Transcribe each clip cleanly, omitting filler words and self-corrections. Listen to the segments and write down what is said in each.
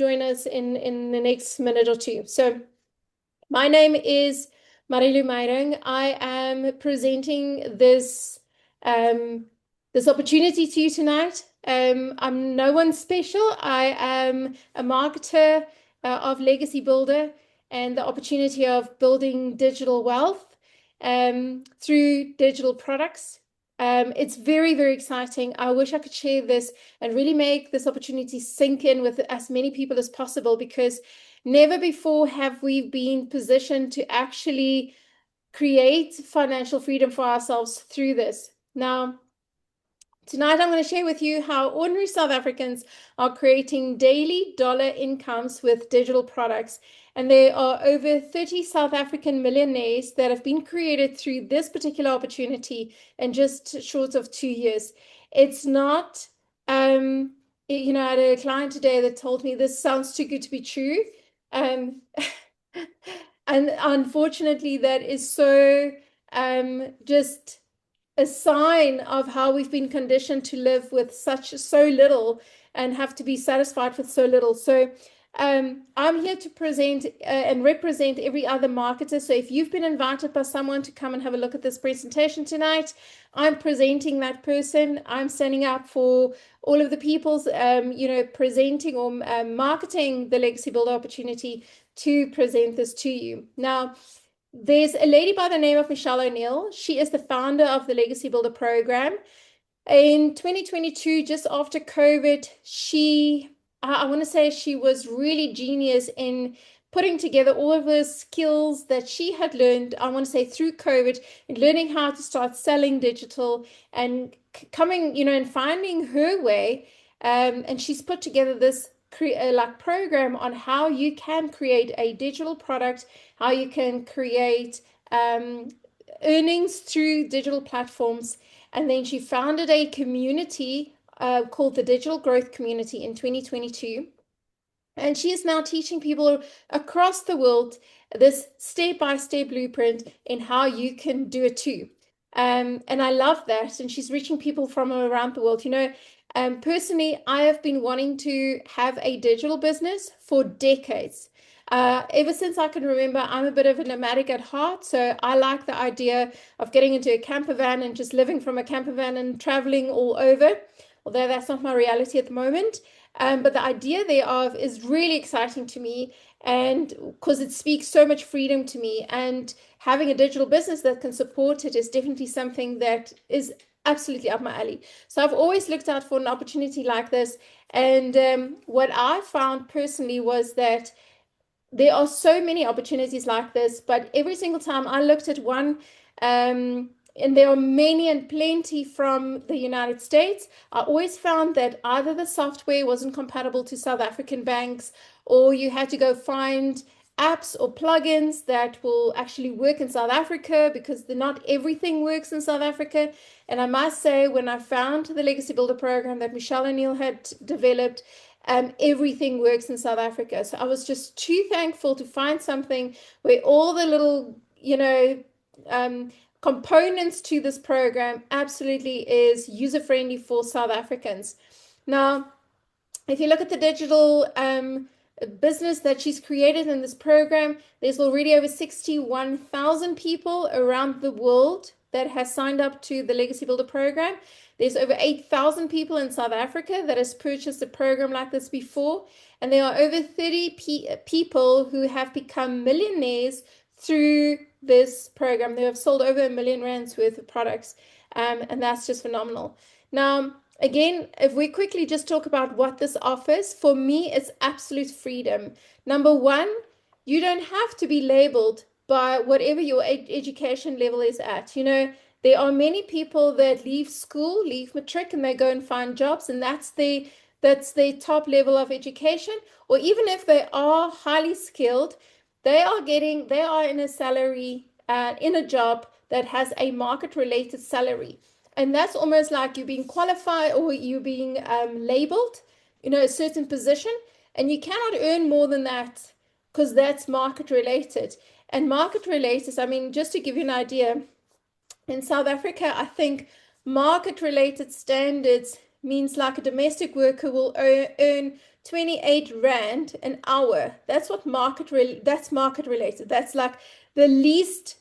join us in the next minute or two. So my name is Marilu Mairung. I am presenting this opportunity to you tonight. I'm no one special. I am a marketer of Legacy Builder and the opportunity of building digital wealth through digital products. It's very, very exciting. I wish I could share this and really make this opportunity sink in with as many people as possible, because never before have we been positioned to actually create financial freedom for ourselves through this. Now, tonight I'm going to share with you how ordinary South Africans are creating daily dollar incomes with digital products. And there are over 30 South African millionaires that have been created through this particular opportunity in just short of 2 years. It's not, I had a client today that told me this sounds too good to be true. Um, and unfortunately, that is so just a sign of how we've been conditioned to live with so little and have to be satisfied with so little. So I'm here to present and represent every other marketer. So if you've been invited by someone to come and have a look at this presentation tonight, I'm presenting that person. I'm standing up for all of the people's, presenting or marketing the Legacy Builder opportunity to present this to you. Now, there's a lady by the name of Michelle O'Neill. She is the founder of the Legacy Builder program. In 2022, just after COVID, I want to say she was really genius in putting together all of the skills that she had learned, I want to say through COVID, and learning how to start selling digital and coming, and finding her way. And she's put together this program on how you can create a digital product, how you can create earnings through digital platforms. And then she founded a community called the Digital Growth Community in 2022. And she is now teaching people across the world this step-by-step blueprint in how you can do it too. And I love that. And she's reaching people from around the world. Personally, I have been wanting to have a digital business for decades. Ever since I can remember, I'm a bit of a nomadic at heart. So I like the idea of getting into a camper van and just living from a camper van and traveling all over, although that's not my reality at the moment. But the idea thereof is really exciting to me, and because it speaks so much freedom to me, and having a digital business that can support it is definitely something that is absolutely up my alley. So I've always looked out for an opportunity like this. And what I found personally was that there are so many opportunities like this, but every single time I looked at one, and there are many and plenty from the United States, I always found that either the software wasn't compatible to South African banks, or you had to go find apps or plugins that will actually work in South Africa, because not everything works in South Africa. And I must say, when I found the Legacy Builder program that Michelle O'Neill had developed, everything works in South Africa. So I was just too thankful to find something where all the little, components to this program absolutely is user-friendly for South Africans. Now, if you look at the digital business that she's created in this program, there's already over 61,000 people around the world that has signed up to the Legacy Builder program. There's over 8,000 people in South Africa that has purchased a program like this before. And there are over 30 people who have become millionaires through this program. They have sold over R1 million worth of products. And that's just phenomenal. Now, again, if we quickly just talk about what this offers, for me, it's absolute freedom. Number one, you don't have to be labeled by whatever your education level is at. There are many people that leave school, leave matric, and they go and find jobs, and that's their top level of education. Or even if they are highly skilled, they are in a salary, in a job that has a market-related salary. And that's almost like you being qualified, or you being labeled, a certain position, and you cannot earn more than that, because that's market related. And market related, I mean, just to give you an idea, in South Africa, I think market related standards means like a domestic worker will earn 28 Rand an hour. That's what that's market related. That's like the least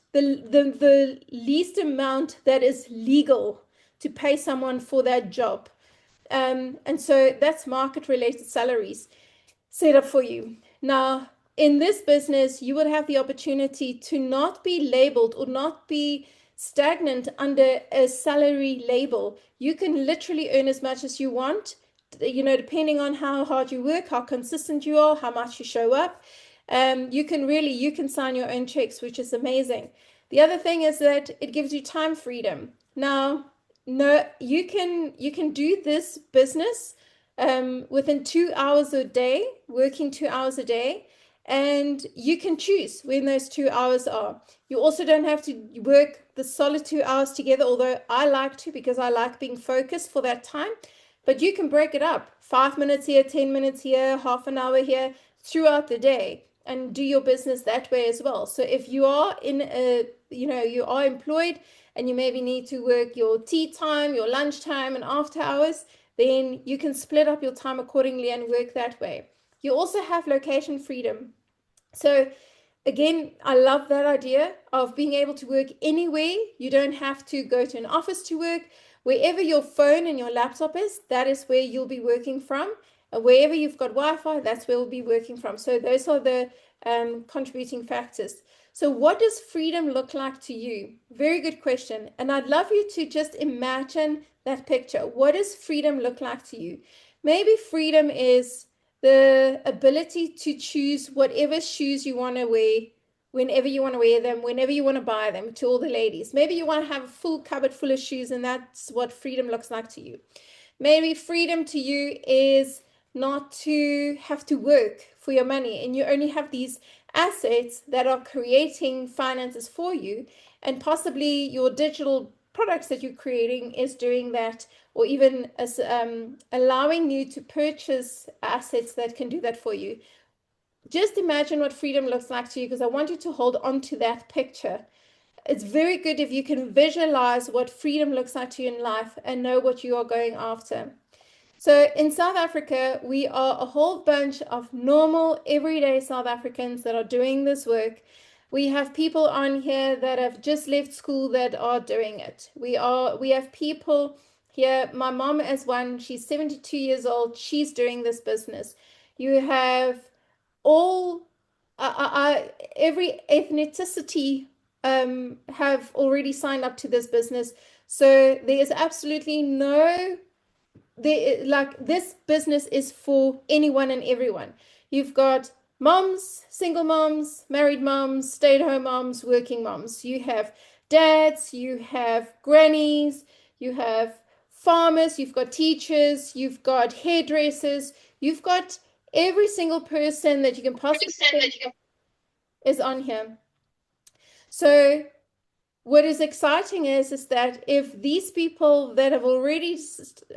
amount that is legal to pay someone for that job. And so that's market related salaries set up for you. Now, in this business, you would have the opportunity to not be labeled or not be stagnant under a salary label. You can literally earn as much as you want, depending on how hard you work, how consistent you are, how much you show up. You can sign your own checks, which is amazing. The other thing is that it gives you time freedom. Now, no, you can do this business within 2 hours a day, working 2 hours a day, and you can choose when those 2 hours are. You also don't have to work the solid 2 hours together, although I like to because I like being focused for that time. But you can break it up, 5 minutes here, 10 minutes here, half an hour here, throughout the day, and do your business that way as well. So if you are you are employed and you maybe need to work your tea time, your lunch time, and after hours, then you can split up your time accordingly and work that way. You also have location freedom. So again, I love that idea of being able to work anywhere. You don't have to go to an office to work. Wherever your phone and your laptop is, that is where you'll be working from. And wherever you've got Wi-Fi, that's where we'll be working from. So those are the contributing factors. So what does freedom look like to you? Very good question. And I'd love you to just imagine that picture. What does freedom look like to you? Maybe freedom is the ability to choose whatever shoes you want to wear, whenever you want to wear them, whenever you want to buy them, to all the ladies. Maybe you want to have a full cupboard full of shoes, and that's what freedom looks like to you. Maybe freedom to you is not to have to work for your money, and you only have these assets that are creating finances for you, and possibly your digital products that you're creating is doing that, or even as allowing you to purchase assets that can do that for you. Just imagine what freedom looks like to you, because I want you to hold on to that picture. It's very good if you can visualize what freedom looks like to you in life and know what you are going after. So in South Africa, we are a whole bunch of normal, everyday South Africans that are doing this work. We have people on here that have just left school that are doing it. We have people here. My mom is one. She's 72 years old. She's doing this business. You have every ethnicity have already signed up to this business. So there is absolutely this business is for anyone and everyone. You've got moms, single moms, married moms, stay-at-home moms, working moms. You have dads, you have grannies, you have farmers, you've got teachers, you've got hairdressers, you've got every single person that you can possibly think is on here. So what is exciting is that if these people that have already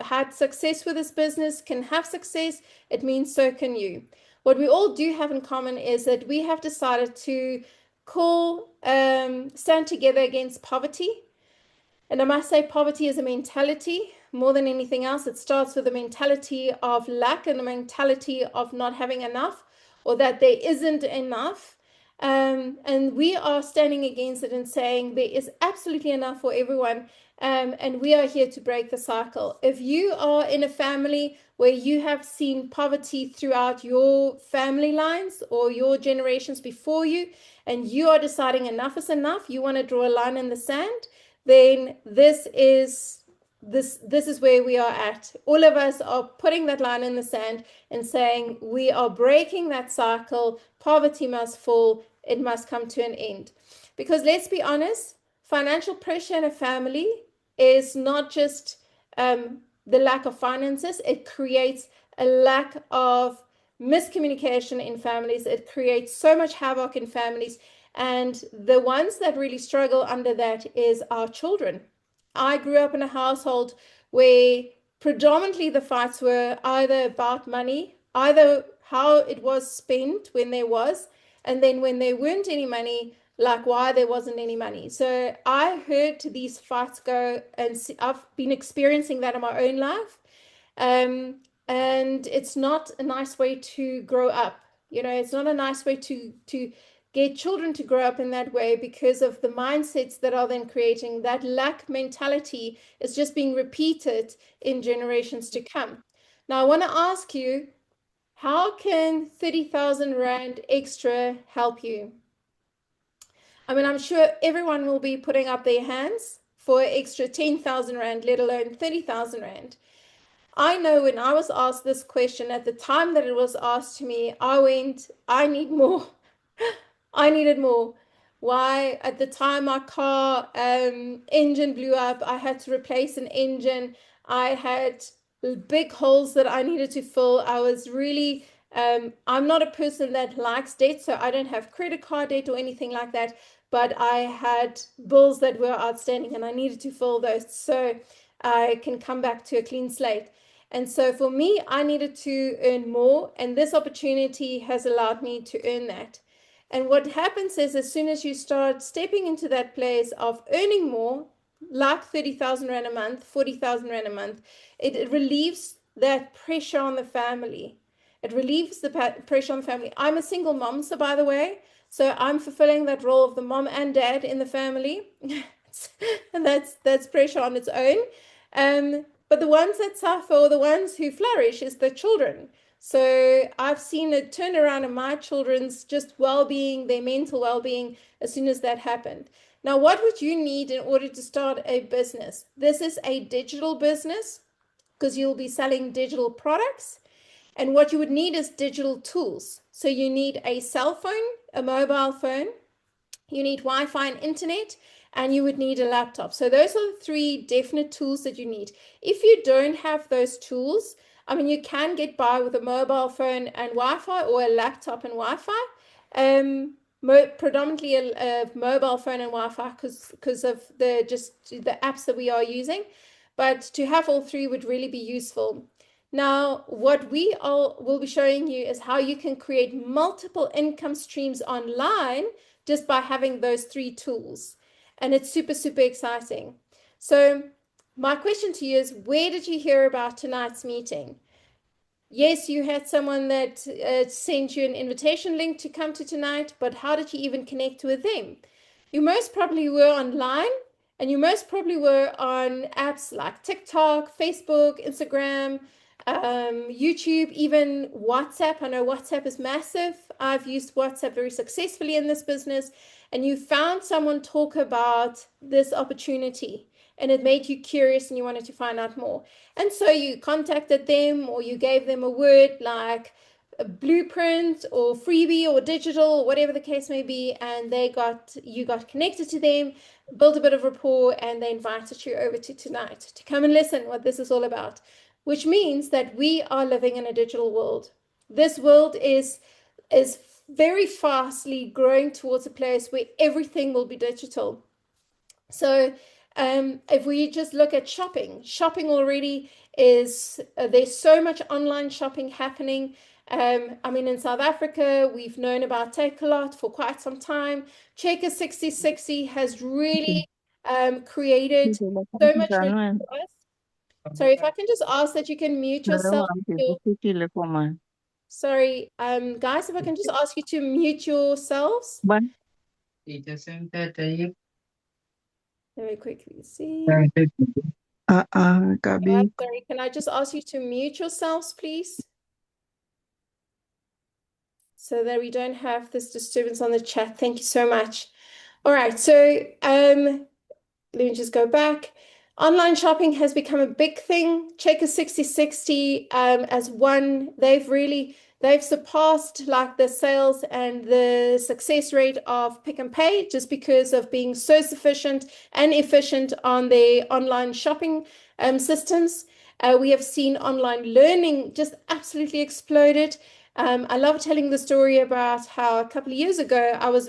had success with this business can have success, it means so can you. What we all do have in common is that we have decided to stand together against poverty. And I must say, poverty is a mentality more than anything else. It starts with a mentality of lack and a mentality of not having enough, or that there isn't enough. And we are standing against it and saying there is absolutely enough for everyone. And we are here to break the cycle. If you are in a family where you have seen poverty throughout your family lines or your generations before you, and you are deciding enough is enough, you want to draw a line in the sand, then this is where we are at. All of us are putting that line in the sand and saying we are breaking that cycle. Poverty must fall. It must come to an end. Because let's be honest, financial pressure in a family is not just the lack of finances. It creates a lack of miscommunication in families. It creates so much havoc in families. And the ones that really struggle under that is our children. I grew up in a household where predominantly the fights were either about money, either how it was spent when there was, and then when there weren't any money, like why there wasn't any money. So I heard these fights go, and I've been experiencing that in my own life. And it's not a nice way to grow up. You know, it's not a nice way to get children to grow up in that way because of the mindsets that are then creating that lack mentality is just being repeated in generations to come. Now, I want to ask you, how can 30,000 Rand extra help you? I mean, I'm sure everyone will be putting up their hands for extra 10,000 Rand, let alone 30,000 Rand. I know when I was asked this question at the time that it was asked to me, I went, I need more. I needed more. Why? At the time, my car engine blew up. I had to replace an engine. I had big holes that I needed to fill. I was really, I'm not a person that likes debt, so I don't have credit card debt or anything like that. But I had bills that were outstanding and I needed to fill those so I can come back to a clean slate. And so for me, I needed to earn more, and this opportunity has allowed me to earn that. And what happens is, as soon as you start stepping into that place of earning more, like 30,000 Rand a month, 40,000 Rand a month, it relieves that pressure on the family. It relieves the pressure on the family. I'm a single mom, so by the way, so I'm fulfilling that role of the mom and dad in the family. And that's pressure on its own. But the ones that suffer or the ones who flourish is the children. So I've seen a turnaround in my children's just well-being, their mental well-being, as soon as that happened. Now, what would you need in order to start a business? This is a digital business because you'll be selling digital products. And what you would need is digital tools. So you need a cell phone, a mobile phone, you need Wi-Fi and internet, and you would need a laptop. So those are the three definite tools that you need. If you don't have those tools, I mean, you can get by with a mobile phone and Wi-Fi or a laptop and Wi-Fi. Predominantly a mobile phone and Wi-Fi because of the apps that we are using. But to have all three would really be useful. Now, what we all will be showing you is how you can create multiple income streams online just by having those three tools. And it's super, super exciting. So my question to you is, where did you hear about tonight's meeting? Yes, you had someone that sent you an invitation link to come to tonight, but how did you even connect with them? You most probably were online, and you most probably were on apps like TikTok, Facebook, Instagram, YouTube, even WhatsApp. I know WhatsApp is massive. I've used WhatsApp very successfully in this business. And you found someone talk about this opportunity, and it made you curious and you wanted to find out more. And so you contacted them or you gave them a word like a blueprint or freebie or digital or whatever the case may be, and you got connected to them, built a bit of rapport, and they invited you over to tonight to come and listen what this is all about, which means that we are living in a digital world. This world is very fastly growing towards a place where everything will be digital. So if we just look at shopping already is there's so much online shopping happening. I mean, in South Africa, we've known about Takealot for quite some time. Checker 6060 has really created so much relief for us. So if I can just ask that you can mute yourself. Sorry, guys, if I can just ask you to mute yourselves very quickly. See. Gabi. Sorry, can I just ask you to mute yourselves, please? So that we don't have this disturbance on the chat. Thank you so much. All right, so let me just go back. Online shopping has become a big thing. Checker 6060 as one, they've surpassed like the sales and the success rate of Pick n Pay just because of being so sufficient and efficient on their online shopping systems. We have seen online learning just absolutely exploded. I love telling the story about how a couple of years ago I was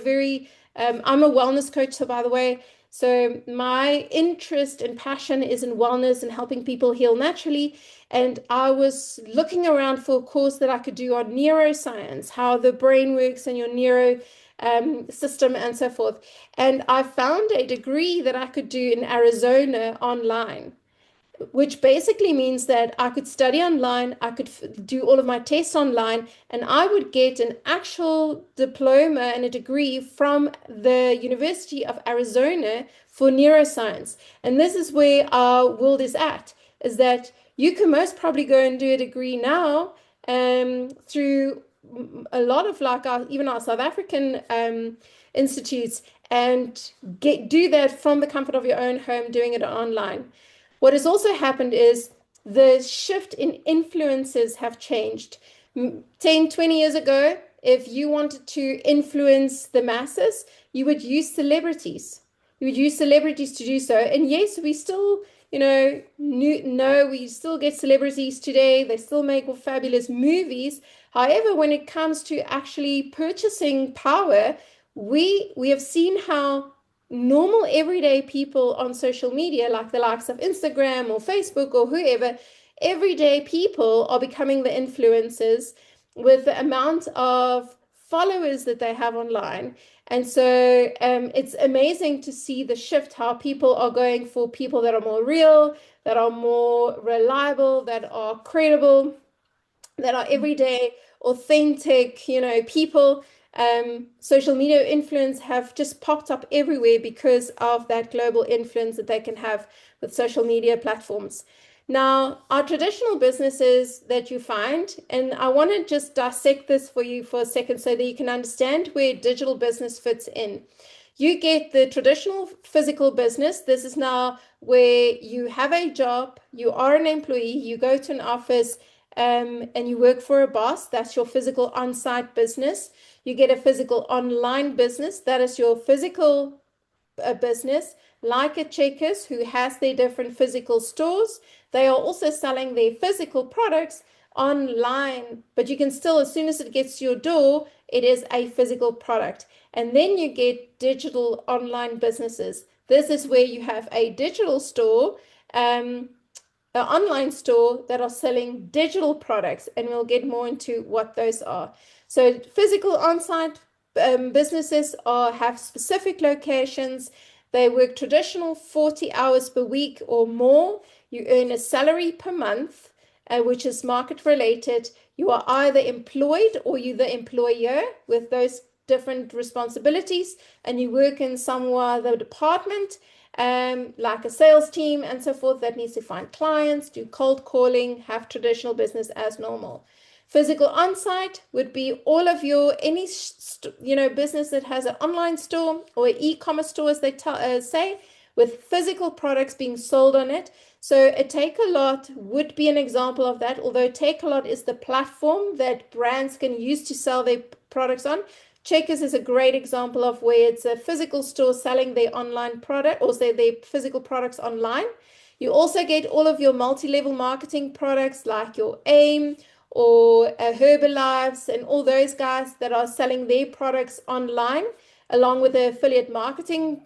I'm a wellness coach, so by the way, so my interest and passion is in wellness and helping people heal naturally. And I was looking around for a course that I could do on neuroscience, how the brain works and your neuro system and so forth. And I found a degree that I could do in Arizona online. which basically means that I could study online, I could do all of my tests online, and I would get an actual diploma and a degree from the University of Arizona for neuroscience. And this is where our world is that you can most probably go and do a degree now through a lot of like even our South African institutes and do that from the comfort of your own home, doing it online. What has also happened is the shift in influences have changed. 10, 20 years ago, if you wanted to influence the masses, you would use celebrities. You would use celebrities to do so. And yes, we still, no, we still get celebrities today. They still make fabulous movies. However, when it comes to actually purchasing power, we have seen how normal everyday people on social media, like the likes of Instagram or Facebook or whoever, everyday people are becoming the influencers with the amount of followers that they have online. And so it's amazing to see the shift, how people are going for people that are more real, that are more reliable, that are credible, that are everyday, authentic, people. Social media influence have just popped up everywhere because of that global influence that they can have with social media platforms. Now, our traditional businesses that you find, and I want to just dissect this for you for a second so that you can understand where digital business fits in. You get the traditional physical business. This is now where you have a job, you are an employee, you go to an office, and you work for a boss. That's your physical on-site business. You get a physical online business. That is your physical business, like a Checkers, who has their different physical stores. They are also selling their physical products online, but you can still, as soon as it gets to your door, it is a physical product. And then you get digital online businesses. This is where you have a digital store, an online store that are selling digital products, and we'll get more into what those are. So physical on-site businesses have specific locations. They work traditional 40 hours per week or more. You earn a salary per month, which is market related. You are either employed or you're the employer with those different responsibilities, and you work in some other department, like a sales team and so forth, that needs to find clients, do cold calling, have traditional business as normal. Physical on-site would be all of your any business that has an online store or an e-commerce store, as they say, with physical products being sold on it. So a Takealot would be an example of that, although Takealot is the platform that brands can use to sell their products on. Checkers is a great example of where it's a physical store selling their online product, or say their physical products online. You also get all of your multi-level marketing products like your AIM or Herbalives and all those guys that are selling their products online, along with the affiliate marketing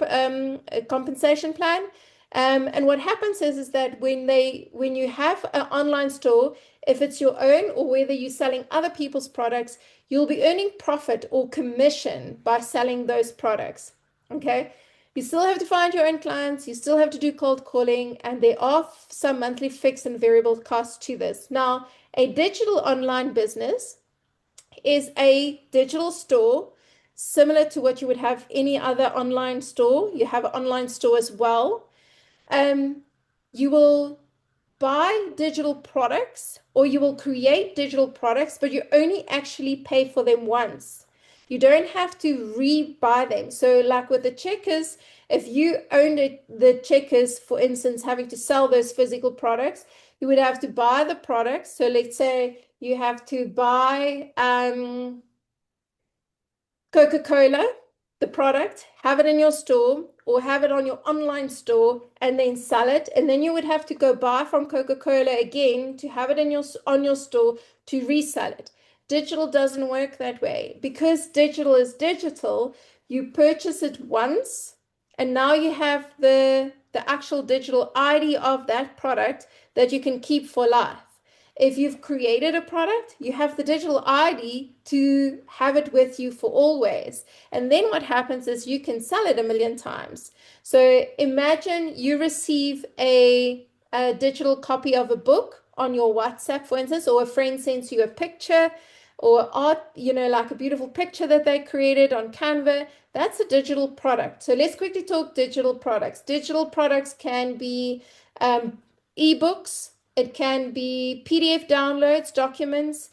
compensation plan. And what happens is that when you have an online store, if it's your own or whether you're selling other people's products, you'll be earning profit or commission by selling those products. Okay. You still have to find your own clients, you still have to do cold calling, and there are some monthly fixed and variable costs to this. Now, a digital online business is a digital store similar to what you would have any other online store. You have an online store as well. You will buy digital products or you will create digital products, but you only actually pay for them once. You don't have to re-buy them. So like with the Checkers, if you owned the Checkers, for instance, having to sell those physical products, you would have to buy the products. So let's say you have to buy Coca-Cola, the product, have it in your store or have it on your online store and then sell it. And then you would have to go buy from Coca-Cola again to have it in on your store to resell it. Digital doesn't work that way. Because digital is digital, you purchase it once and now you have the actual digital ID of that product that you can keep for life. If you've created a product, you have the digital ID to have it with you for always. And then what happens is you can sell it 1 million times. So imagine you receive a a digital copy of a book on your WhatsApp, for instance, or a friend sends you a picture or art, like a beautiful picture that they created on Canva, that's a digital product. So let's quickly talk digital products. Digital products can be ebooks, it can be PDF downloads, documents,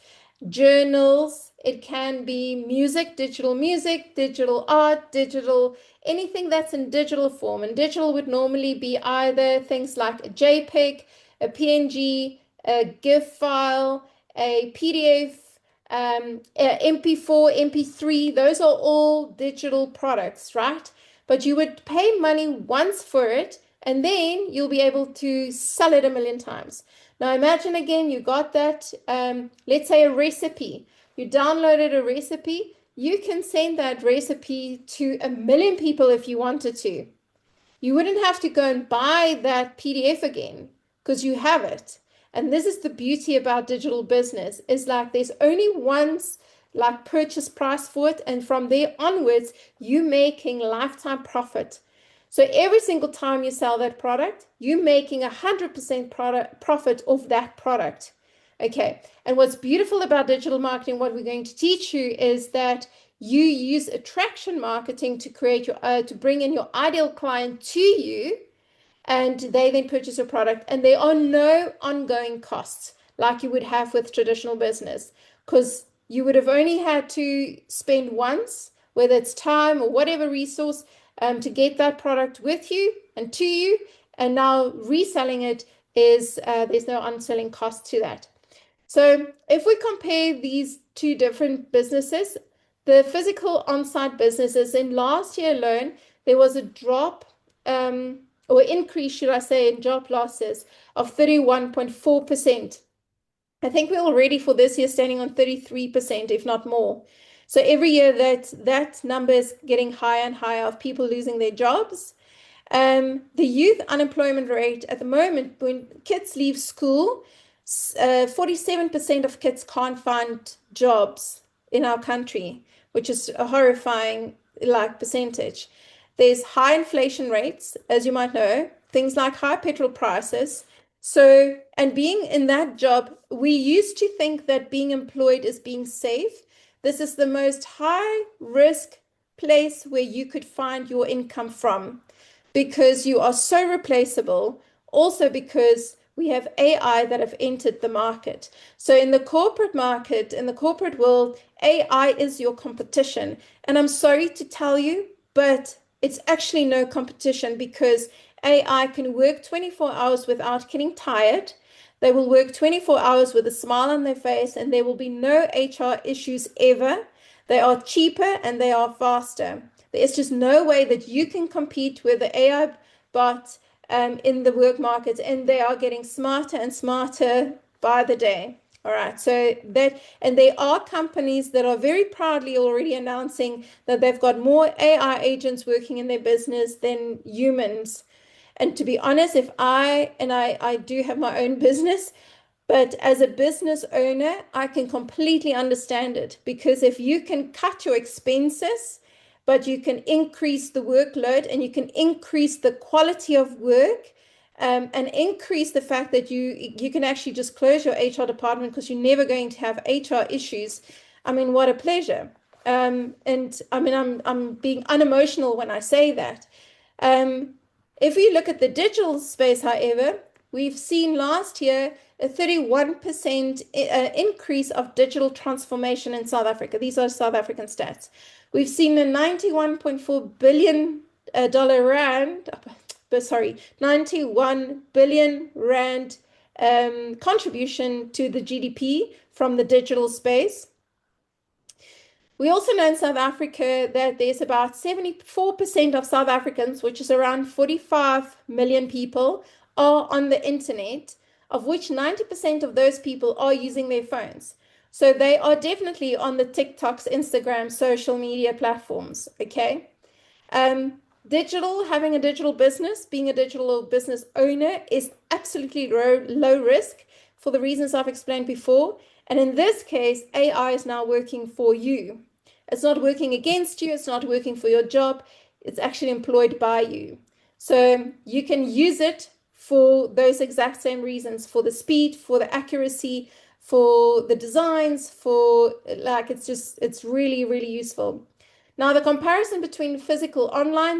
journals, it can be music, digital art, digital, anything that's in digital form. And digital would normally be either things like a JPEG, a PNG, a GIF file, a PDF, a MP4, MP3. Those are all digital products, right? But you would pay money once for it, and then you'll be able to sell it a million times. Now imagine again, you got that, let's say a recipe. You downloaded a recipe. You can send that recipe to a million people if you wanted to. You wouldn't have to go and buy that PDF again because you have it. And this is the beauty about digital business, is like there's only once like purchase price for it, and from there onwards you making lifetime profit. So every single time you sell that product, you're making 100% profit of that product. Okay, and what's beautiful about digital marketing, what we're going to teach you, is that you use attraction marketing to create your to bring in your ideal client to you, and they then purchase your product, and there are no ongoing costs like you would have with traditional business, because you would have only had to spend once, whether it's time or whatever resource, to get that product with you and to you, and now reselling it is there's no unselling cost to that. So if we compare these two different businesses, the physical on-site businesses, in last year alone, there was a drop or increase, should I say, in job losses of 31.4%. I think we're already for this year standing on 33%, if not more. So every year that number is getting higher and higher of people losing their jobs. The youth unemployment rate at the moment, when kids leave school, 47% of kids can't find jobs in our country, which is a horrifying percentage. There's high inflation rates, as you might know, things like high petrol prices. So, and being in that job, we used to think that being employed is being safe. This is the most high risk place where you could find your income from, because you are so replaceable. Also because we have AI that have entered the market. So in the corporate market, in the corporate world, AI is your competition. And I'm sorry to tell you, but it's actually no competition, because AI can work 24 hours without getting tired. They will work 24 hours with a smile on their face, and there will be no HR issues ever. They are cheaper and they are faster. There's just no way that you can compete with the AI bot in the work market, and they are getting smarter and smarter by the day. All right, so that, and there are companies that are very proudly already announcing that they've got more AI agents working in their business than humans. And to be honest, if I do have my own business, but as a business owner, I can completely understand it, because if you can cut your expenses, but you can increase the workload and you can increase the quality of work, and increase the fact that you can actually just close your HR department because you're never going to have HR issues. I mean, what a pleasure. And I mean, I'm being unemotional when I say that. If we look at the digital space, however, we've seen last year a 31% increase of digital transformation in South Africa. These are South African stats. We've seen a $91.4 billion rand, sorry, 91 billion rand contribution to the GDP from the digital space. We also know in South Africa that there's about 74% of South Africans, which is around 45 million people, are on the internet, of which 90% of those people are using their phones. So they are definitely on the TikToks, Instagram, social media platforms, okay? Having a digital business, being a digital business owner is absolutely low risk for the reasons I've explained before. And in this case, AI is now working for you. It's not working against you. It's not working for your job. It's actually employed by you. So you can use it for those exact same reasons, for the speed, for the accuracy, for the designs, for like, it's really, really useful. Now, the comparison between physical online,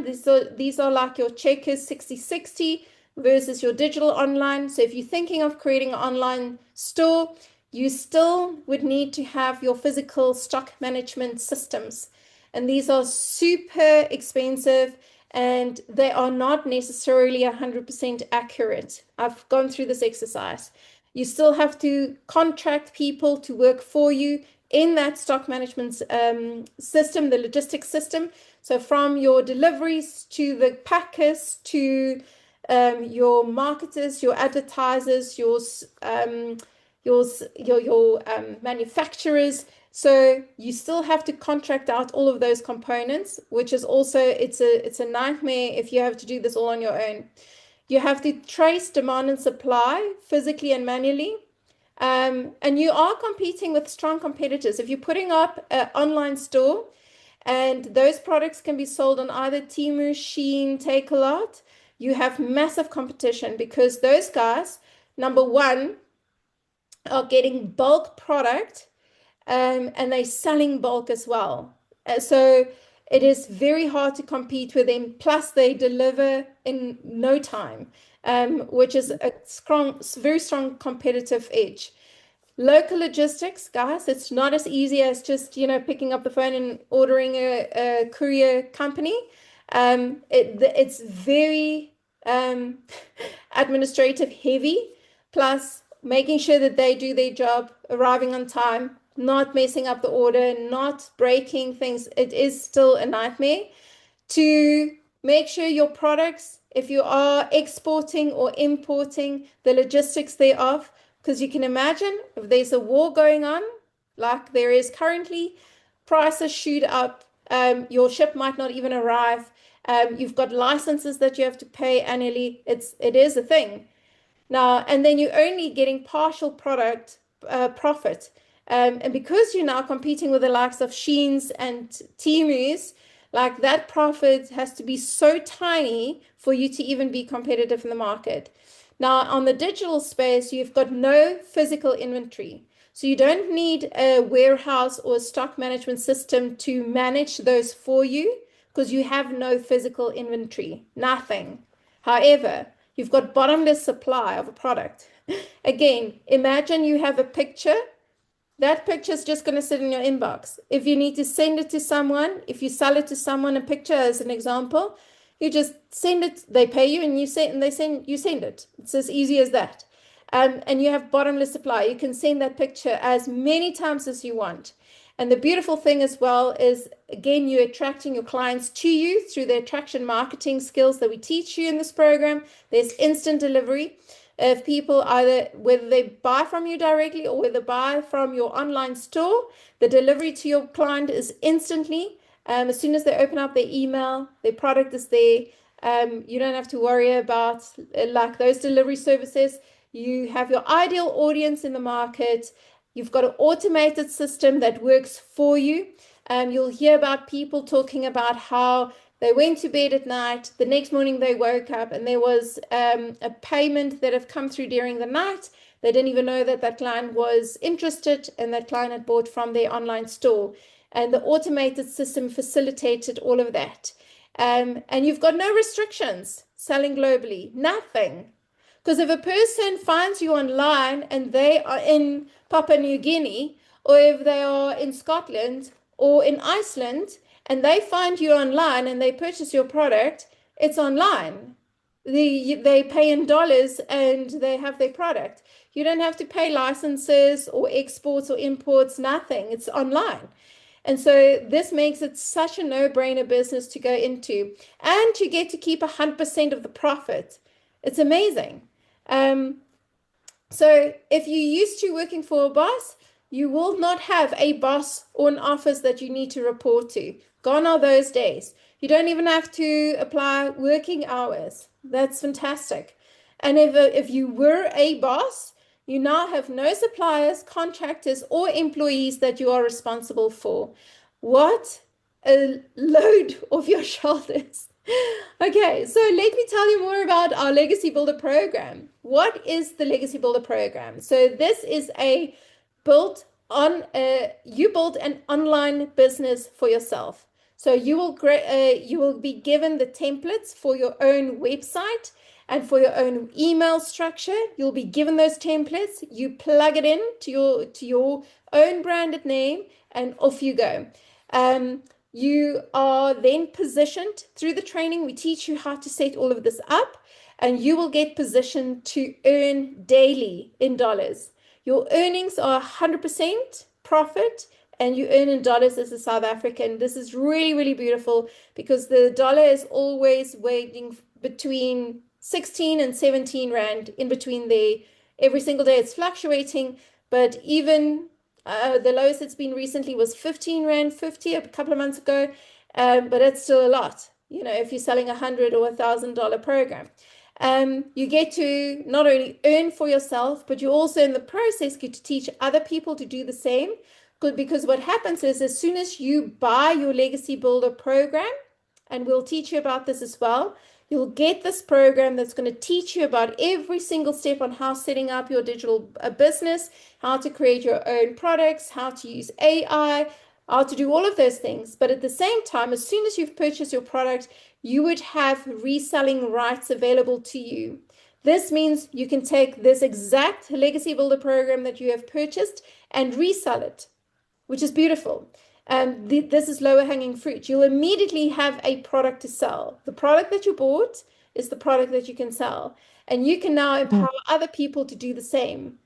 these are like your Checkers 60/60 versus your digital online. So if you're thinking of creating an online store, you still would need to have your physical stock management systems. And these are super expensive and they are not necessarily 100% accurate. I've gone through this exercise. You still have to contract people to work for you in that stock management system, the logistics system. So from your deliveries to the packers to your marketers, your advertisers, your manufacturers. So you still have to contract out all of those components, which is also, it's a nightmare if you have to do this all on your own. You have to trace demand and supply physically and manually. And you are competing with strong competitors. If you're putting up an online store and those products can be sold on either Temu, Shein, Takealot, you have massive competition because those guys, number one, are getting bulk product and they're selling bulk as well. So it is very hard to compete with them. Plus, they deliver in no time, which is a very strong competitive edge. Local logistics, guys, it's not as easy as just, picking up the phone and ordering a courier company. It's very administrative heavy, plus making sure that they do their job, arriving on time, not messing up the order, not breaking things. It is still a nightmare to make sure your products, if you are exporting or importing, the logistics thereof, because you can imagine if there's a war going on, like there is currently, prices shoot up, your ship might not even arrive. You've got licenses that you have to pay annually. It is a thing. Now, and then you're only getting partial product profit. And because you're now competing with the likes of Sheins and Temus, like that profit has to be so tiny for you to even be competitive in the market. Now, on the digital space, you've got no physical inventory. So you don't need a warehouse or a stock management system to manage those for you because you have no physical inventory, nothing. However, you've got bottomless supply of a product. Again, imagine you have a picture. That picture is just going to sit in your inbox. If you need to send it to someone, if you sell it to someone, a picture as an example, you just send it, they pay you and you send it. It's as easy as that. And you have bottomless supply. You can send that picture as many times as you want. And the beautiful thing as well is, again, you're attracting your clients to you through the attraction marketing skills that we teach you in this program. There's instant delivery. If people either, whether they buy from you directly or whether they buy from your online store, the delivery to your client is instantly. As soon as they open up their email, their product is there. You don't have to worry about like those delivery services. You have your ideal audience in the market. You've got an automated system that works for you. You'll hear about people talking about how they went to bed at night. The next morning they woke up and there was a payment that had come through during the night. They didn't even know that that client was interested and that client had bought from their online store. And the automated system facilitated all of that. And you've got no restrictions selling globally, nothing. Because if a person finds you online and they are in Papua New Guinea, or if they are in Scotland or in Iceland, and they find you online and they purchase your product, it's online. They pay in dollars and they have their product. You don't have to pay licenses or exports or imports, nothing. It's online. And so this makes it such a no-brainer business to go into. And you get to keep 100% of the profit. It's amazing. So if you're used to working for a boss, you will not have a boss or an office that you need to report to. Gone are those days. You don't even have to apply working hours. That's fantastic. And if you were a boss, you now have no suppliers, contractors, or employees that you are responsible for. What a load off your shoulders. Okay, so let me tell you more about our Legacy Builder program. What is the Legacy Builder program? So this is a built on you build an online business for yourself. So you will be given the templates for your own website and for your own email structure. You'll be given those templates. You plug it in to your own branded name, and off you go. You are then positioned through the training. We teach you how to set all of this up, and you will get positioned to earn daily in dollars. Your earnings are 100% profit, and you earn in dollars as a South African. This is really, really beautiful because the dollar is always waiting between 16 and 17 Rand in between there. Every single day it's fluctuating, but even the lowest it's been recently was 15 Rand 50 a couple of months ago, but it's still a lot, if you're selling $100 or $1,000 program. You get to not only earn for yourself, but you also in the process get to teach other people to do the same. Because what happens is as soon as you buy your Legacy Builder program, and we'll teach you about this as well, you'll get this program that's going to teach you about every single step on how setting up your digital business, how to create your own products, how to use AI, how to do all of those things. But at the same time, as soon as you've purchased your product, you would have reselling rights available to you. This means you can take this exact Legacy Builder program that you have purchased and resell it, which is beautiful. This is lower hanging fruit. You'll immediately have a product to sell. The product that you bought is the product that you can sell. And you can now empower other people to do the same.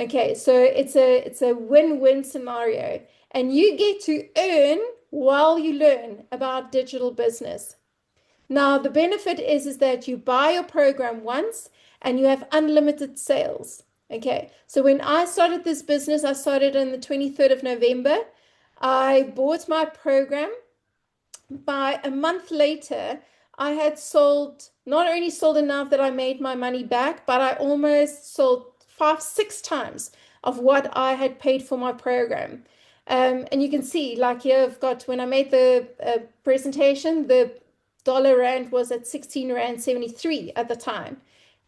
Okay, so it's a win-win scenario. And you get to earn while you learn about digital business. Now, the benefit is that you buy your program once and you have unlimited sales. Okay, so when I started this business, I started on the 23rd of November. I bought my program. By a month later, I had not only sold enough that I made my money back, but I almost sold 5, 6 times of what I had paid for my program. And you can see, like here, I've got when I made the presentation, the dollar rand was at 16 Rand 73 at the time.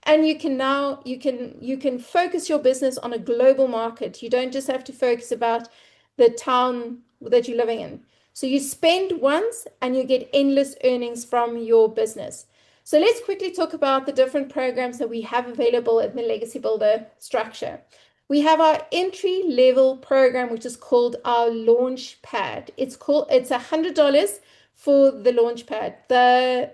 And you can focus your business on a global market. You don't just have to focus about the town that you're living in. So you spend once and you get endless earnings from your business. So let's quickly talk about the different programs that we have available in the Legacy Builder structure. We have our entry level program, which is called our Launch Pad. It's $100 for the Launch Pad. The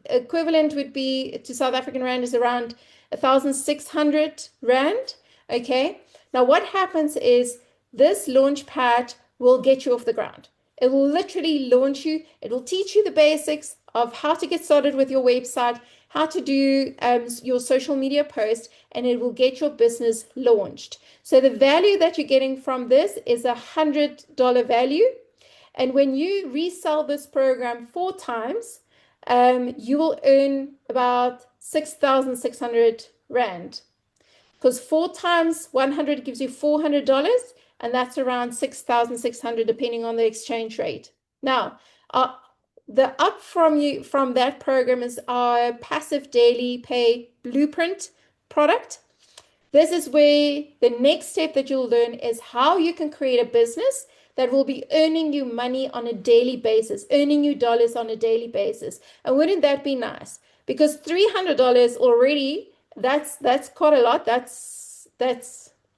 equivalent would be to South African Rand is around 1,600 Rand. Okay. Now what happens is this Launch Pad will get you off the ground. It will literally launch you. It will teach you the basics of how to get started with your website, how to do your social media post, and it will get your business launched. So the value that you're getting from this is $100 value. And when you resell this program 4 times, you will earn about 6,600 Rand. Because 4 times 100 gives you $400, and that's around 6,600 depending on the exchange rate. Now, the up from that program is our passive daily pay blueprint product. This is where the next step that you'll learn is how you can create a business that will be earning you money on a daily basis, earning you dollars on a daily basis. And wouldn't that be nice? Because $300 already, that's quite a lot. That's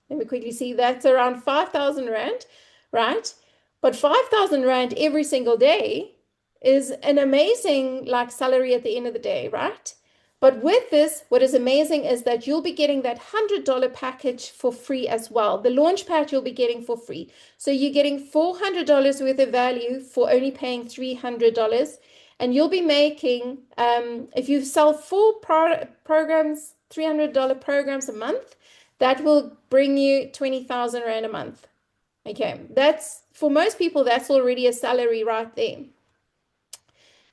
let me quickly see, that's around 5,000 Rand, right? But 5,000 Rand every single day is an amazing salary at the end of the day, right? But with this, what is amazing is that you'll be getting that $100 package for free as well. The launch pad you'll be getting for free. So you're getting $400 worth of value for only paying $300. And you'll be making, if you sell 4 programs, $300 programs a month, that will bring you 20,000 Rand a month. Okay, that's for most people, that's already a salary right there.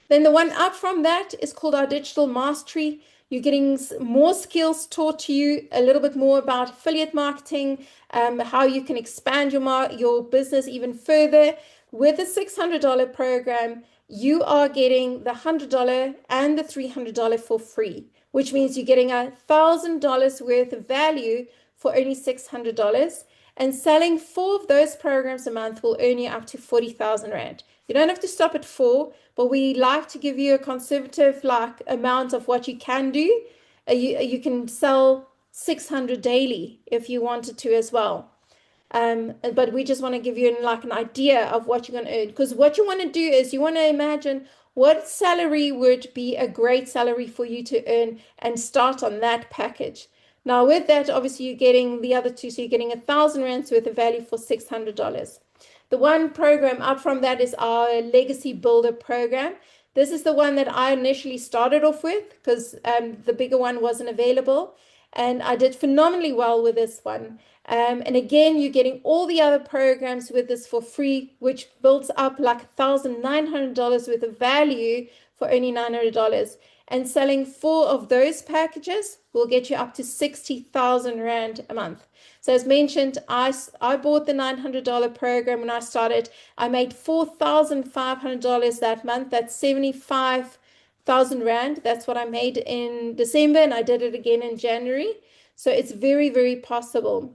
Then the one up from that is called our Digital Mastery. You're getting more skills taught to you, a little bit more about affiliate marketing, how you can expand your business even further. With the $600 program, you are getting the $100 and the $300 for free, which means you're getting $1,000 worth of value for only $600. And selling 4 of those programs a month will earn you up to 40,000 Rand. You don't have to stop at 4, but we like to give you a conservative amount of what you can do. You can sell 600 daily if you wanted to as well. But we just want to give you an idea of what you're going to earn. Because what you want to do is you want to imagine what salary would be a great salary for you to earn and start on that package. Now, with that, obviously, you're getting the other two. So you're getting 1,000 Rands worth of value for $600. The one program up from that is our Legacy Builder program. This is the one that I initially started off with because the bigger one wasn't available. And I did phenomenally well with this one. And again, you're getting all the other programs with this for free, which builds up like $1,900 worth of value for only $900. And selling 4 of those packages will get you up to 60,000 Rand a month. So as mentioned, I bought the $900 program when I started. I made $4,500 that month. That's 75,000 Rand. That's what I made in December, and I did it again in January. So it's very, very possible.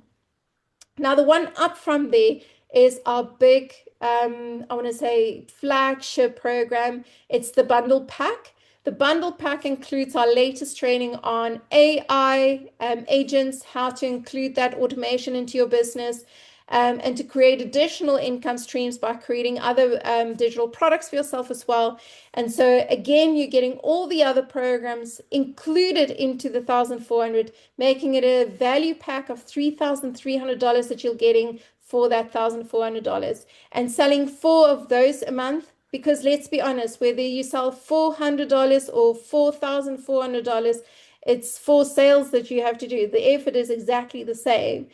Now, the one up from there is our big, I want to say, flagship program. It's the Bundle Pack. The Bundle Pack includes our latest training on AI agents, how to include that automation into your business, and to create additional income streams by creating other digital products for yourself as well. And so again, you're getting all the other programs included into the 1,400, making it a value pack of $3,300 that you're getting for that $1,400, and selling 4 of those a month. Because let's be honest, whether you sell $400 or $4,400, it's 4 sales that you have to do. The effort is exactly the same.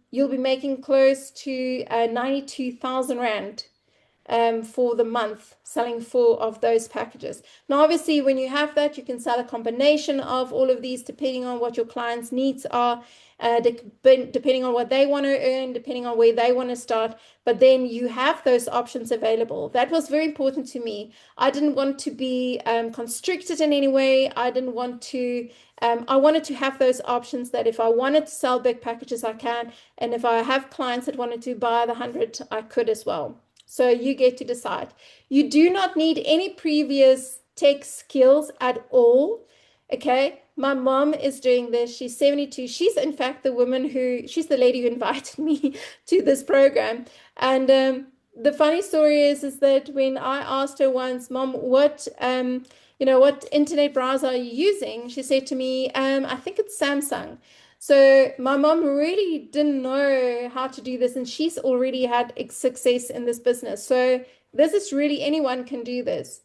You'll be making close to 92,000 Rand for the month, selling 4 of those packages. Now, obviously, when you have that, you can sell a combination of all of these depending on what your clients' needs are, depending on what they want to earn, depending on where they want to start. But then you have those options available. That was very important to me. I didn't want to be constricted in any way. I didn't want to, I wanted to have those options that if I wanted to sell big packages, I can. And if I have clients that wanted to buy the 100, I could as well. So you get to decide. You do not need any previous tech skills at all. Okay. My mom is doing this. She's 72. She's in fact she's the lady who invited me to this program. And the funny story is that when I asked her once, Mom, what internet browser are you using? She said to me, I think it's Samsung. So my mom really didn't know how to do this, and she's already had success in this business. So this is really, anyone can do this.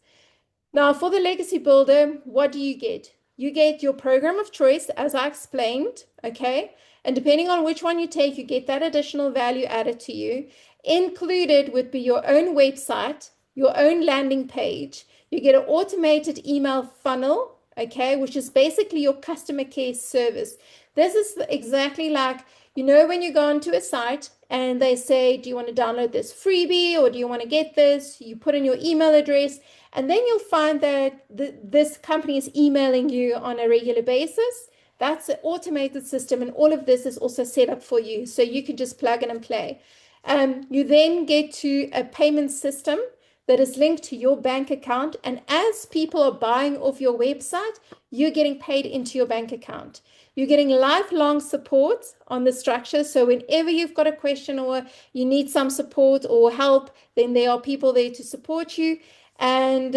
Now, for the Legacy Builder, what do you get? You get your program of choice, as I explained, okay? And depending on which one you take, you get that additional value added to you. Included would be your own website, your own landing page. You get an automated email funnel, okay, which is basically your customer care service. This is exactly like, when you go onto a site and they say, do you want to download this freebie or do you want to get this? You put in your email address, and then you'll find that this company is emailing you on a regular basis. That's an automated system, and all of this is also set up for you. So you can just plug in and play. You then get to a payment system that is linked to your bank account. And as people are buying off your website, you're getting paid into your bank account. You're getting lifelong support on the structure. So whenever you've got a question or you need some support or help, then there are people there to support you. And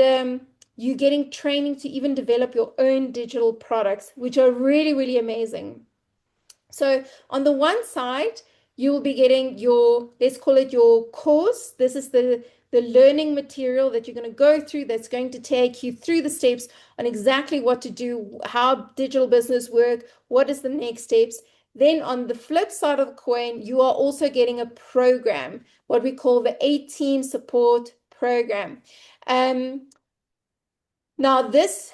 you're getting training to even develop your own digital products, which are really, really amazing. So on the one side, you will be getting your, let's call it your course. This is the learning material that you're going to go through that's going to take you through the steps on exactly what to do, how digital business work, what is the next steps. Then on the flip side of the coin, you are also getting a program, what we call the A-Team Support Program. Now, this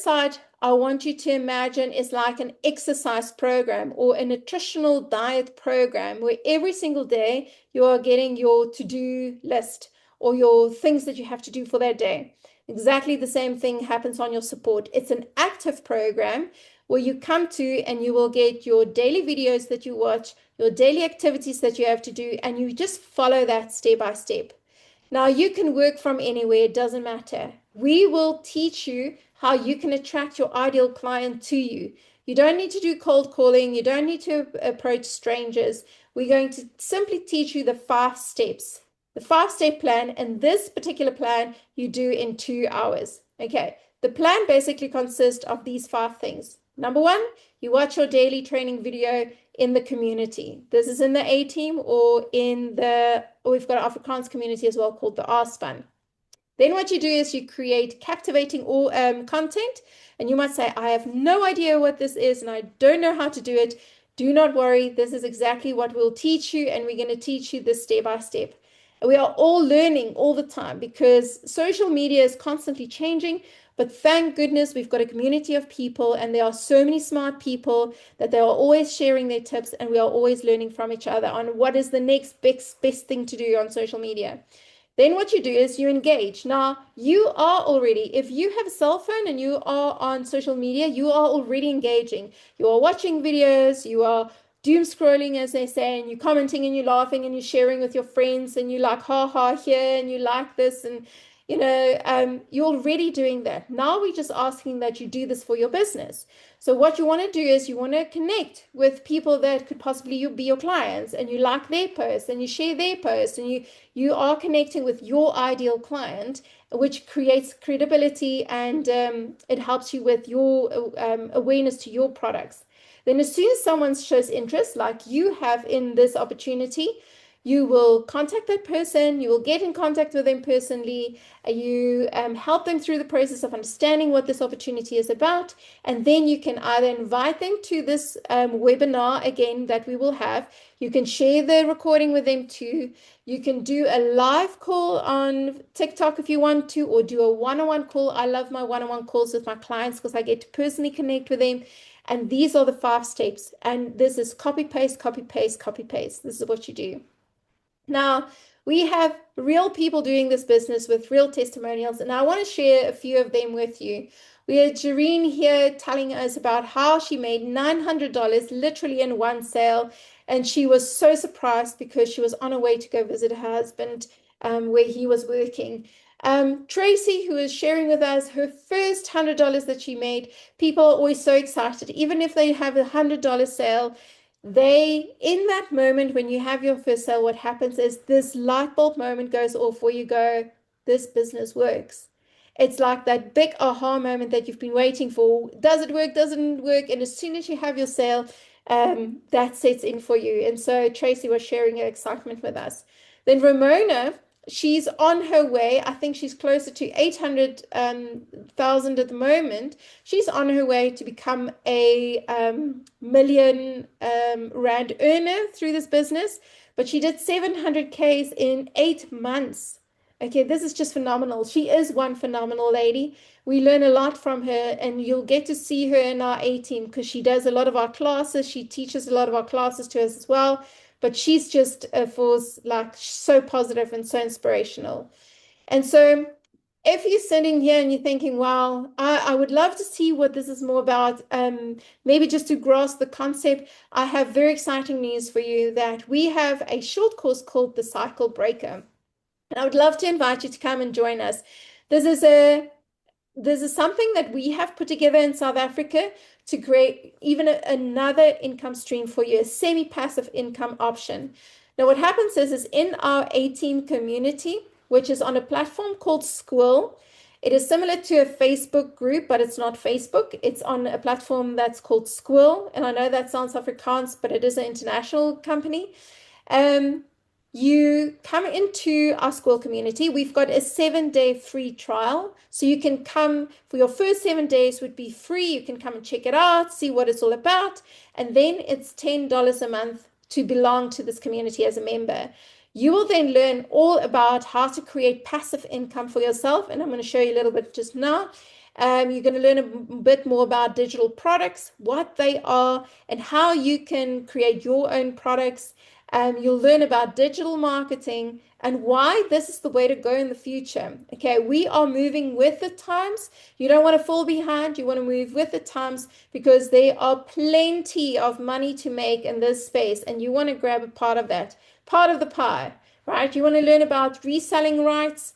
side, I want you to imagine is like an exercise program or a nutritional diet program where every single day you are getting your to-do list or your things that you have to do for that day. Exactly the same thing happens on your support. It's an active program where you come to and you will get your daily videos that you watch, your daily activities that you have to do, and you just follow that step by step. Now, you can work from anywhere, it doesn't matter. We will teach you how you can attract your ideal client to you. You don't need to do cold calling, you don't need to approach strangers. We're going to simply teach you the 5 steps, the 5 step plan, and this particular plan you do in 2 hours. Okay, the plan basically consists of these 5 things. Number one, you watch your daily training video in the community. This is in the A team or we've got an Afrikaans community as well called the ASPAN. Then what you do is you create captivating or content, and you might say, I have no idea what this is and I don't know how to do it. Do not worry. This is exactly what we'll teach you, and we're going to teach you this step by step. We are all learning all the time because social media is constantly changing. But thank goodness we've got a community of people, and there are so many smart people that they are always sharing their tips, and we are always learning from each other on what is the next best thing to do on social media. Then what you do is you engage. Now, you are already, if you have a cell phone and you are on social media, you are already engaging. You are watching videos, you are doom scrolling, as they say, and you're commenting and you're laughing and you're sharing with your friends and you like, ha ha, here, and you like this. And, you're already doing that. Now we're just asking that you do this for your business. So what you want to do is you want to connect with people that could possibly be your clients, and you like their posts and you share their posts, and you are connecting with your ideal client, which creates credibility, and it helps you with your awareness to your products. Then as soon as someone shows interest, like you have in this opportunity, you will contact that person, you will get in contact with them personally, you help them through the process of understanding what this opportunity is about, and then you can either invite them to this webinar again that we will have. You can share the recording with them too. You can do a live call on TikTok if you want to, or do a one-on-one call. I love my one-on-one calls with my clients because I get to personally connect with them. And these are the 5 steps. And this is copy, paste, copy, paste, copy, paste. This is what you do. Now, we have real people doing this business with real testimonials, and I want to share a few of them with you. We had Jareen here telling us about how she made $900 literally in one sale, and she was so surprised because she was on her way to go visit her husband where he was working. Tracy, who is sharing with us her first $100 that she made, people are always so excited. Even if they have a $100 sale, in that moment when you have your first sale, what happens is this light bulb moment goes off where you go, this business works. It's like that big aha moment that you've been waiting for. Does it work? Doesn't work? And as soon as you have your sale, that sets in for you. And so Tracy was sharing her excitement with us. Then Ramona, she's on her way. I think she's closer to 800,000 at the moment. She's on her way to become a million rand earner through this business, but she did 700Ks in 8 months. Okay, this is just phenomenal. She is one phenomenal lady. We learn a lot from her, and you'll get to see her in our A team because she does a lot of our classes. She teaches a lot of our classes to us as well. But she's just a force, like so positive and so inspirational. And so if you're sitting here and you're thinking, wow, I would love to see what this is more about, maybe just to grasp the concept, I have very exciting news for you that we have a short course called the Cycle Breaker. And I would love to invite you to come and join us. This is something that we have put together in South Africa to create even another income stream for you, a semi-passive income option. Now, what happens is in our A team community, which is on a platform called Squill. It is similar to a Facebook group, but it's not Facebook. It's on a platform that's called Squill. And I know that sounds Afrikaans, but it is an international company. You come into our Squill community. We've got a 7-day free trial. So you can come for your first 7 days would be free. You can come and check it out, see what it's all about. And then it's $10 a month to belong to this community as a member. You will then learn all about how to create passive income for yourself. And I'm going to show you a little bit just now. You're going to learn a bit more about digital products, what they are, and how you can create your own products. You'll learn about digital marketing and why this is the way to go in the future. Okay, we are moving with the times. You don't want to fall behind. You want to move with the times because there are plenty of money to make in this space, and you want to grab a part of that, part of the pie, right? You want to learn about reselling rights.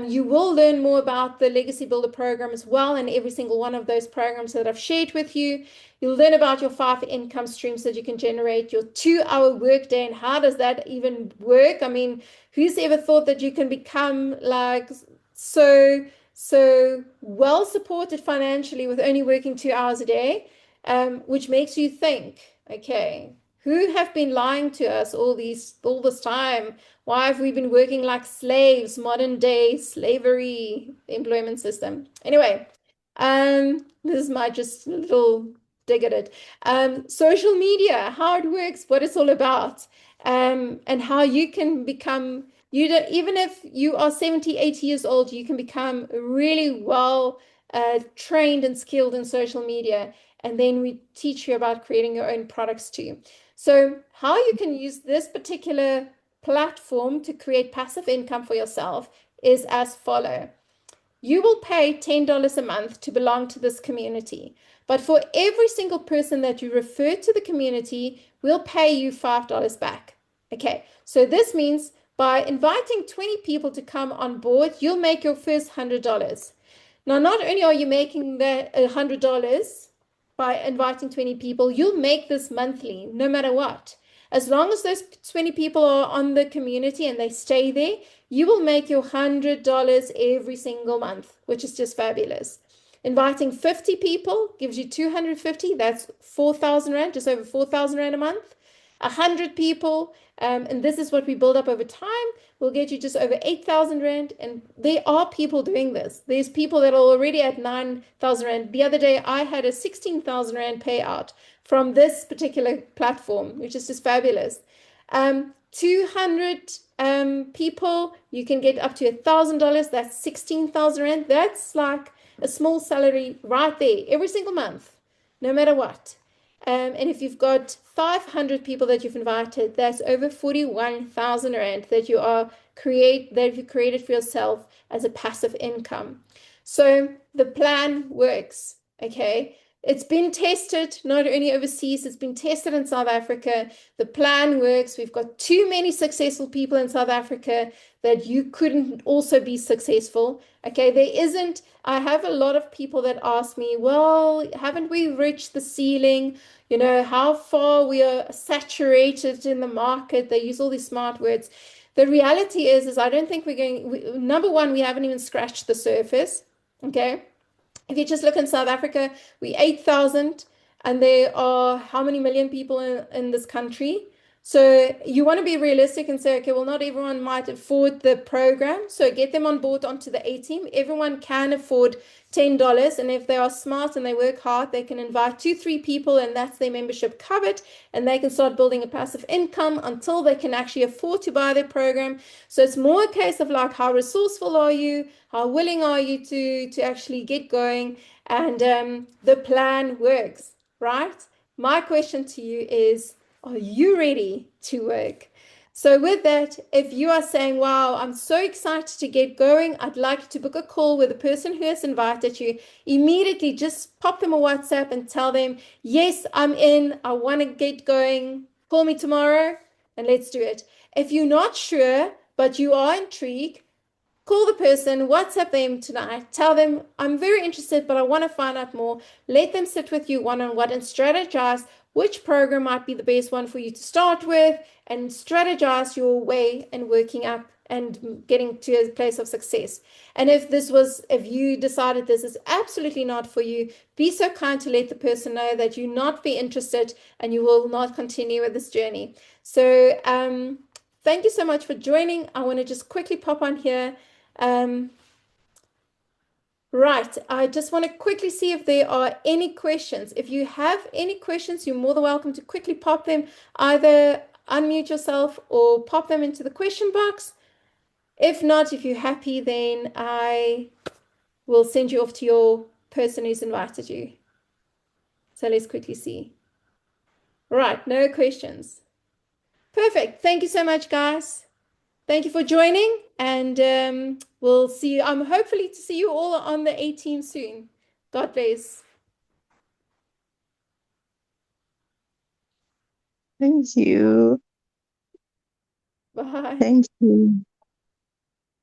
You will learn more about the Legacy Builder program as well, and every single one of those programs that I've shared with you. You'll learn about your 5 income streams that you can generate, your 2-hour workday, and how does that even work? I mean, who's ever thought that you can become like so well supported financially with only working 2 hours a day, which makes you think, okay, who have been lying to us all this time? Why have we been working like slaves? Modern day slavery employment system. Anyway, this is my just little dig at it. Social media, how it works, what it's all about, and how you can become, you don't, even if you are 70, 80 years old, you can become really well trained and skilled in social media. And then we teach you about creating your own products too. So how you can use this particular platform to create passive income for yourself is as follow. You will pay $10 a month to belong to this community. But for every single person that you refer to the community, we'll pay you $5 back. Okay, so this means by inviting 20 people to come on board, you'll make your first $100. Now, not only are you making that $100 by inviting 20 people, you'll make this monthly, no matter what. As long as those 20 people are on the community and they stay there, you will make your $100 every single month, which is just fabulous. Inviting 50 people gives you 250. That's 4,000 Rand, just over 4,000 Rand a month. 100 people, and this is what we build up over time, will get you just over 8,000 Rand. And there are people doing this. There's people that are already at 9,000 Rand. The other day, I had a 16,000 Rand payout from this particular platform, which is just fabulous. 200 people, you can get up to $1,000. That's 16,000 Rand. That's like a small salary right there every single month, no matter what. And if you've got 500 people that you've invited, that's over 41,000 Rand that you've created for yourself as a passive income. So the plan works, okay? It's been tested not only overseas, it's been tested in South Africa. The plan works. We've got too many successful people in South Africa that you couldn't also be successful. Okay, there isn't. I have a lot of people that ask me, well, haven't we reached the ceiling? You know, how far we are saturated in the market. They use all these smart words. The reality is I don't think we're going, number one, we haven't even scratched the surface. Okay. If you just look in South Africa, we 8,000, and there are how many million people in this country? So you want to be realistic and say, okay, well, not everyone might afford the program. So get them on board onto the A team. Everyone can afford $10. And if they are smart and they work hard, they can invite 2-3 people, and that's their membership covered. And they can start building a passive income until they can actually afford to buy their program. So it's more a case of like, how resourceful are you? How willing are you to actually get going? And the plan works, right? My question to you is, are you ready to work? So with that, if you are saying, wow, I'm so excited to get going, I'd like to book a call with the person who has invited you, immediately just pop them a WhatsApp and tell them, yes, I'm in, I want to get going, call me tomorrow and let's do it. If you're not sure, but you are intrigued, call the person, WhatsApp them tonight, tell them, I'm very interested, but I want to find out more. Let them sit with you one-on-one and strategize which program might be the best one for you to start with, and strategize your way and working up and getting to a place of success. And if you decided this is absolutely not for you, be so kind to let the person know that you're not be interested and you will not continue with this journey. So thank you so much for joining. I want to just quickly pop on here. Right, I just want to quickly see if there are any questions. If you have any questions, you're more than welcome to quickly pop them either unmute yourself or pop them into the question box. If not, if you're happy, then I will send you off to your person who's invited you. So let's quickly see. Right, no questions. Perfect. Thank you so much, guys. Thank you for joining, and we'll see you. I'm hopefully to see you all on the 18th soon. God bless. Thank you. Bye. Thank you.